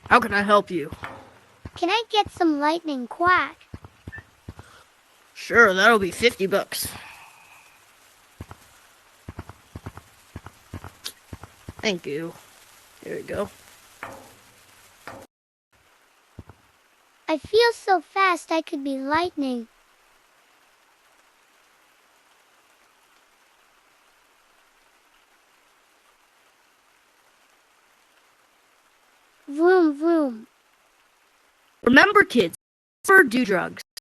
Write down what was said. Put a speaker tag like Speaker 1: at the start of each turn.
Speaker 1: How can I help you?
Speaker 2: Can I get some lightning quack?
Speaker 1: Sure, that'll be $50. Thank you. Here we go.
Speaker 2: I feel so fast I could be lightning. Vroom vroom.
Speaker 1: Remember, kids, never do drugs.